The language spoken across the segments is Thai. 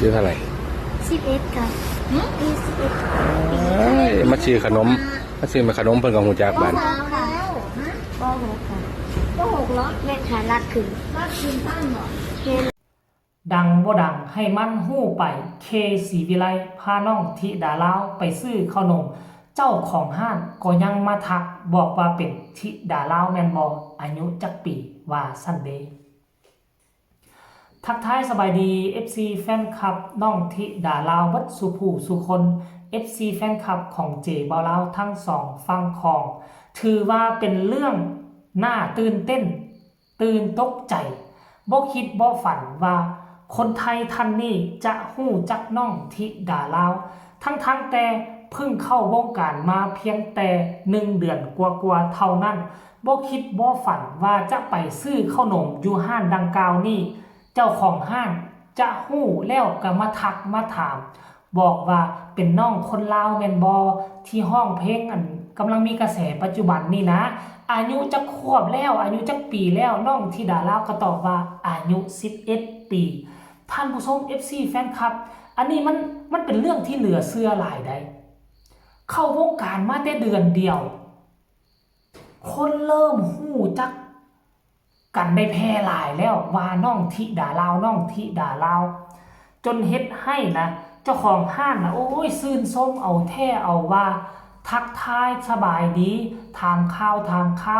ชื่อเท่าไหร่11ค่ะปี11ปีมาชื่อขนมมาชื่อมาขนมเพิ่นกับหูจักบ้านป.6ค่ะป.6ค่ะป.6เหรอแม่ค่ะรัดขึ้นตั้งเหรอดังบ่ดังให้มันหู้ไปเคศรีวิไลพาน้องธิดาลาวไปซื้อขนมเจ้าของห้างก็ยังมาทักบอกว่าเป็นธิดาลาวแม่นบ่อายุจักปีว่าซั่นเด้ทักทายสบายดี FC แฟนคลับน้องธิดาลาวเบิดสุผู้สุคน FC แฟนคลับของเจบ่าวลาวทั้งสองฝั่งของถือว่าเป็นเรื่องน่าตื่นเต้นตื่นตกใจบ่คิดบ่ฝันว่าคนไทยท่านนี้จะหู้จักน้องธิดาลาวทั้งแต่เพิ่งเข้าวงการมาเพียงแต่1 เดือนกว่าๆเท่านั้นบ่คิดบ่ฝันว่าจะไปซื้อขนมอยู่ห้างดังกล่าวนี้เจ้าของห้างจะหู้แล้วก็มาทักมาถามบอกว่าเป็นน้องคนลาวแม่นบ่ที่ห้องเพลงอันกำลังมีกระแสปัจจุบันนี่นะอายุจักขวบแล้วอายุจักปีแล้วน้องธิดาลาวก็ตอบว่าอายุ11 ปีท่านผู้ชม FC แฟนคลับอันนี้มันเป็นเรื่องที่เหลือเชื่อหลายได้เข้าวงการมาแต่เดือนเดียวคนเริ่มหู้จักกันได้แพร่หลายแล้วว่าน้องธิดาลาวน้องธิดาลาวจนเฮ็ดให้นะเจ้าของห้างนะโอ้ยซื่นส้มเอาแท้เอาว่าทักทายสบายดีถามข่า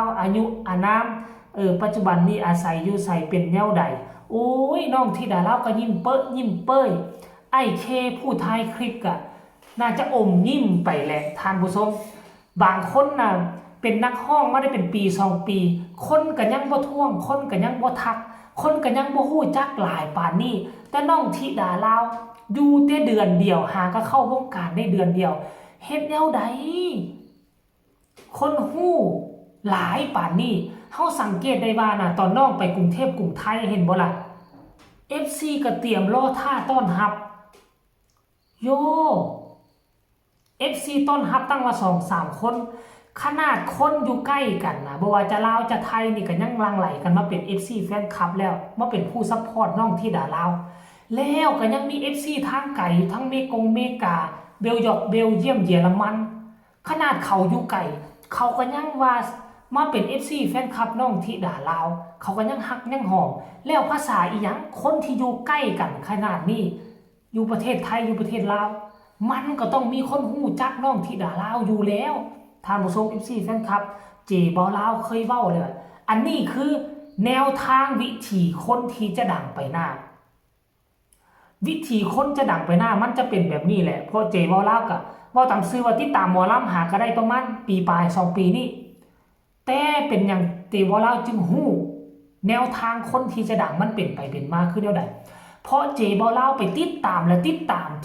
วอายุอานามปัจจุบันนี้อาศัยอยู่ใส่เป็นแนวใดโอ้ยน้องธิดาลาวก็ยิ้มเป้ยไอ้เคผู้ถ่ายคลิปก็น่าจะอมยิ้มไปแหละท่านผู้ชมบางคนน่ะเป็นนักห้องมาได้เป็นปี2 ปีคนก็ยังบ่ท่วงคนก็ยังบ่ทักคนก็ยังบ่ฮู้จักหลายปานนี้แต่น้องธิดาลาวอยู่แต่เดือนเดียวหาก็เข้าวงการได้เดือนเดียวเฮ็ดแนวใดคนฮู้หลายปานนี้เฮาสังเกตได้ว่าน่ะตอนน้องไปกรุงเทพกรุงไทยเห็นบ่ล่ะ FC ก็เตรียมรอท่าต้อนรับโย FC ต้อนรับตั้งว่า 2-3 คนขนาดคนอยู่ใกล้กันนะบ่ว่าจะลาวจะไทยนี่ก็ยังหลั่งไหลกันมาเป็น FC แฟนคลับแล้วมาเป็นผู้ซัพพอร์ตน้องธิดาลาวแล้วก็ยังมี FC ทางไกลทั้งเมกาเบลเยียมเยอรมันขนาดเขาอยู่ไกลเขาก็ยังว่ามาเป็น FC แฟนคลับน้องธิดาลาวเขาก็ยังฮักยังหอมแล้วภาษาอีหยังคนที่อยู่ใกล้กันขนาดนี้อยู่ประเทศไทยอยู่ประเทศลาวมันก็ต้องมีคนฮู้จักน้องธิดาลาวอยู่แล้วท่านผู้ชม FC แฟนคลับเจบ่าวลาวเคยเว้าเลยอันนี้คือแนวทางวิธีคนที่จะดังไปหน้าวิธีคนจะดังไปหน้ามันจะเป็นแบบนี้แหละเพราะเจบ่าวลาวก็เว้าตามซื่อว่าติดตามหมอลำหาก็ได้ประมาณปีปลาย2 ปีนี้แต่เป็นอย่างเจบ่าวลาวจึงฮู้แนวทางคนที่จะดังมันเป็นไปเป็นมาคือแนวใดเพราะเจบ่าวลาวไปติดตาม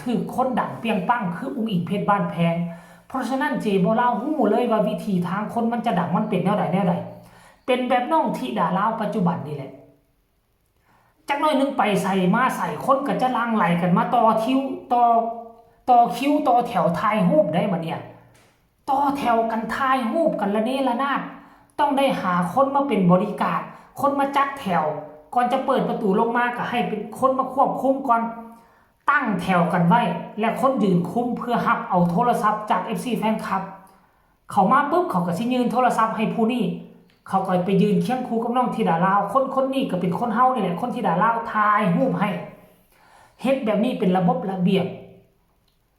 ถึงคนดังเปียงปังคืออุ้งอิงเพชรบ้านแพงเพราะฉะนั้นเจบ่าวลาวฮู้เลยว่าวิธีทางคนมันจะดังมันเป็นแนวใดเป็นแบบน้องธิดาลาวปัจจุบันนี่แหละจักหน่อยนึงไปใส่มาใส่คนก็จะลังไหลกันมาต่อคิวต่อคิวต่อแถวถ่ายรูปได้บัดเนี่ยต่อแถวกันถ่ายรูปกันละเนระนาดต้องได้หาคนมาเป็นบริการคนมาจัดแถวก่อนจะเปิดประตูลงมาก็ให้เป็นคนมาควบคุมก่อนตั้งแถวกันไว้และคนยืนคุมเพื่อหับเอาโทรศัพท์จาก FC แฟนคลับเขามาปุ๊บเขาก็สิยืนโทรศัพท์ให้ผู้นี้เขาก็ไปยืนเคียงคู่กับน้องธิดาลาวคนนี้ก็เป็นคนเฮานี่แหละคนธิดาลาวถ่ายรูปให้เฮ็ดแบบนี้เป็นระบบระเบียบ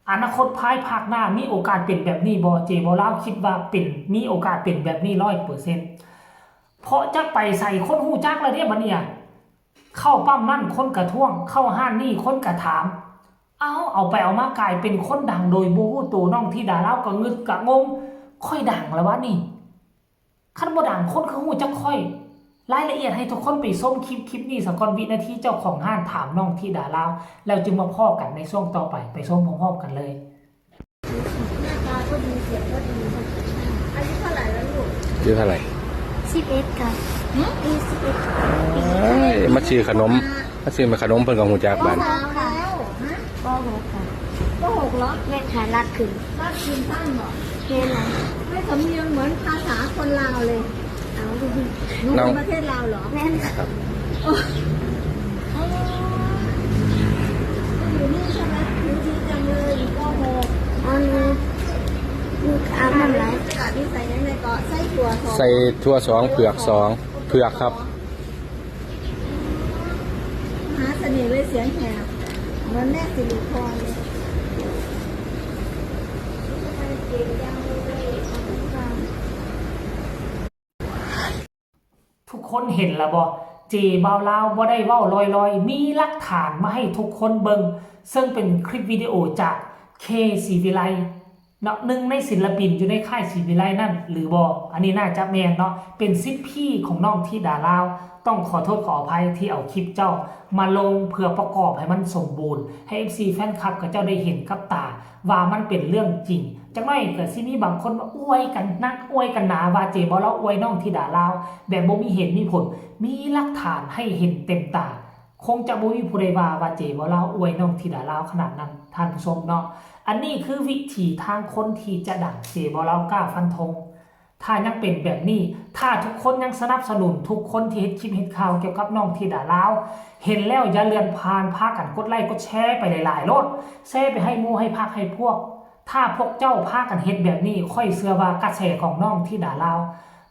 อนาคตภายภาคหน้ามีโอกาสเป็นแบบนี้บ่เจบ่าวลาวคิดว่าเป็นมีโอกาสเป็นแบบนี้ 100% เพราะจะไปใส่คนฮู้จักแล้วเด้บัดเนี่ยเข้าปั๊มนั่นคนกระท่วงเข้าห้านนี่คนกระถามเอาไปเอามากลายเป็นคนดังโดยบ่ฮู้ตัวน้องธิดาลาวก็งึดกะงงค่อยดังแล้ววะนี่คันบ่ดังคนคือฮู้จักค่อยรายละเอียดให้ทุกคนไปชมคลิปนี้สักก่อนวินาทีเจ้าของห้างถามน้องธิดาลาวแล้วจึงมาพ้อกันในช่วงต่อไปชมพร้อมๆกันเลยหน้าตาก็ดีเสียงก็ดีอายุเท่าไหร่แล้วลูกชื่อเท่าไหร่11ค่ะปี11ปีมาชื่อขนมมาชื่อมาขนมเพิ่นกับหูจักบ้านป.6ค่ะป.6เหรอแม่ค่ะรัดขึ้นตั้งเหรอเฮ็ดล่ะไม่สำเนียงเหมือนภาษาคนลาวเลยเอาหนูเป็นประเทศลาวเหรอแม่นค่ะอยู่นี่ ำไรที่ใส่ยังไงก็ใส่ถั่วสอง ใส่ทั่ว2เผือก2เผือกครับ หาเสน่ห์เลยเสียงแหบมันแน่สิริพรเลยเก่งจังเลยขอบคุณค่ะ ทุกคนเห็นแล้วบ่เจบ่าวลาวบ่ได้เว้าลอยๆมีหลักฐานมาให้ทุกคนเบิ่งซึ่งเป็นคลิปวิดีโอจากเคศรีวิไลเนาะหนึ่งในศิลปินอยู่ในค่ายศรีวิไลนั่นหรือบ่อันนี้น่าจะแม่นเนาะเป็นศิษย์พี่ของน้องธิดาลาวต้องขอโทษขออภัยที่เอาคลิปเจ้ามาลงเพื่อประกอบให้มันสมบูรณ์ให้ FC แฟนคลับกับเจ้าได้เห็นกับตาว่ามันเป็นเรื่องจริงจังได๋ก็สิมีบางคนว่าอวยกันนักอวยกันหนาว่าเจบ่าวลาวอวยน้องธิดาลาวแบบบ่มีเหตุมีผลมีหลักฐานให้เห็นเต็มตาคงจะบ่มีผู้ใดว่าเจบ่าวลาวอวยน้องธิดาลาวขนาดนั้นท่านผู้ชมเนาะอันนี้คือวิธีทางคนที่จะดังเจบ่าวลาวกล้าฟันธงถ้ายังเป็นแบบนี้ถ้าทุกคนยังสนับสนุนทุกคนที่เฮ็ดคลิปเฮ็ดข่าวเกี่ยวกับน้องธิดาลาวเห็นแล้วอย่าเลือนผ่านพากันกดไลค์กดแชร์ไปหลายๆโลดแชร์ไปให้หมู่ให้พรรคให้พวกถ้าพวกเจ้าพากันเฮ็ดแบบนี้ค่อยเชื่อว่ากระแสของน้องธิดาลาว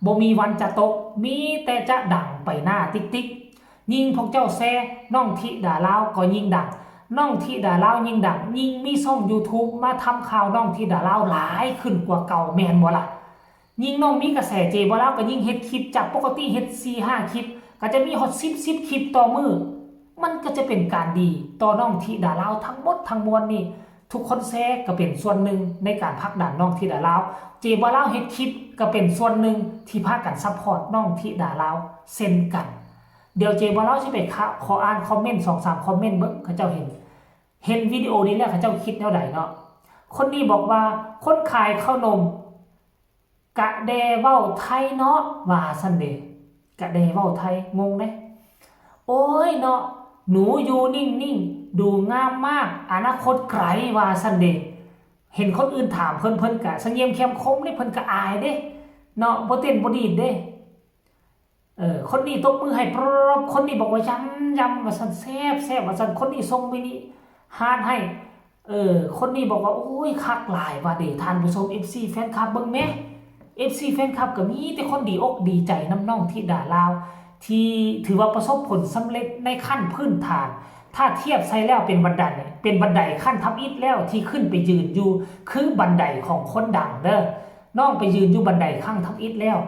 บ่มีวันจะตกมีแต่จะดังไปหน้าติ๊กๆยิ่งพวกเจ้าแชร์น้องธิดาลาวก็ยิ่งดังน้องธิดาลาวยิ่งดังยิ่งมีช่อง YouTube มาทำข่าวน้องธิดาลาวหลายขึ้นกว่าเก่าแม่นบ่ล่ะยิ่งน้องมีกระแสเจบ่าวลาวก็ยิ่งเฮ็ดคลิปจากปกติเฮ็ด 4-5 คลิปก็จะมีฮอต10คลิปต่อมื้อมันก็จะเป็นการดีต่อน้องธิดาลาวทั้งหมดทั้งมวลนี่ทุกคนแชร์ก็เป็นส่วนหนึ่งในการผลักดันน้องธิดาลาวเจบ่าวลาวเฮ็ดคลิปก็เป็นส่วนหนึ่งที่พากันซัพพอร์ตน้องธิดาลาวเช่นกันเดี๋ยวเจบ่าวลาวสิไปขออ่านคอมเมนต์ 2-3 คอมเมนต์เบิ่งเขาเจ้าเห็นวิดีโอนี้แล้วเขาเจ้าคิดแนวใดเนาะคนนี้บอกว่าคนขายข้าวนมกะแดเว้าไทยเนาะว่าซั่นเด้กะแดเว้าไทยงงเด้โอ้ยเนาะหนูอยู่นิ่งๆดูงามมากอนาคตไกลว่าซั่นเด้เห็นคนอื่นถามเพิ่นกะเสงี่ยมเข้มคมนี่เพิ่นกะอายเด้เนาะบ่เต้นบ่ดีดเด้คนนี้ตบมือให้ปรบคนนี้บอกว่ายำว่าซั่นแซ่บว่าซั่นคนนี้ส่งมินิฮาร์ดให้คนนี้บอกว่าโอ้ยคักหลายว่าเด้ท่านผู้ชม FC แฟนคลับเบิ่งแม่ FC แฟนคลับก็มีแต่คนดีอกดีใจน้ำน้องธิดาลาวที่ถือว่าประสบผลสำเร็จในขั้นพื้นฐานถ้าเทียบใส่แล้วเป็นบันไดขั้นทับอิฐแล้วที่ขึ้นไปยืนอยู่คือบันไดของคนดังเด้อน้องไปยืนอยู่บันไดข้างทับอิฐแล้ว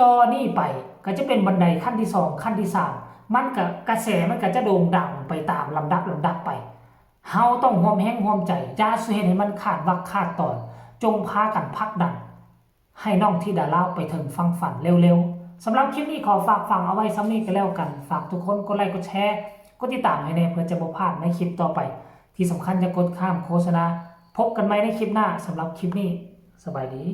ต่อนี้ไปก็จะเป็นบันไดขั้นที่2ขั้นที่3มันก็กระแสมันก็จะโด่งดังไปตามลำดับไปเฮาต้องร่วมแรงร่วมใจอย่าสิเฮ็ดให้มันขาดวรรคขาดตอนจงพากันผลักดันให้น้องธิดาลาวไปถึงฟังฝันเร็วๆสำหรับคลิปนี้ขอฝากฟังเอาไว้ซ้ำนี้ก็แล้วกันฝากทุกคนกดไลค์กดแชร์กดติดตามให้แน่เพื่อจะบ่พลาดในคลิปต่อไปที่สำคัญจะกดข้ามโฆษณาพบกันใหม่ในคลิปหน้าสำหรับคลิปนี้สบายดี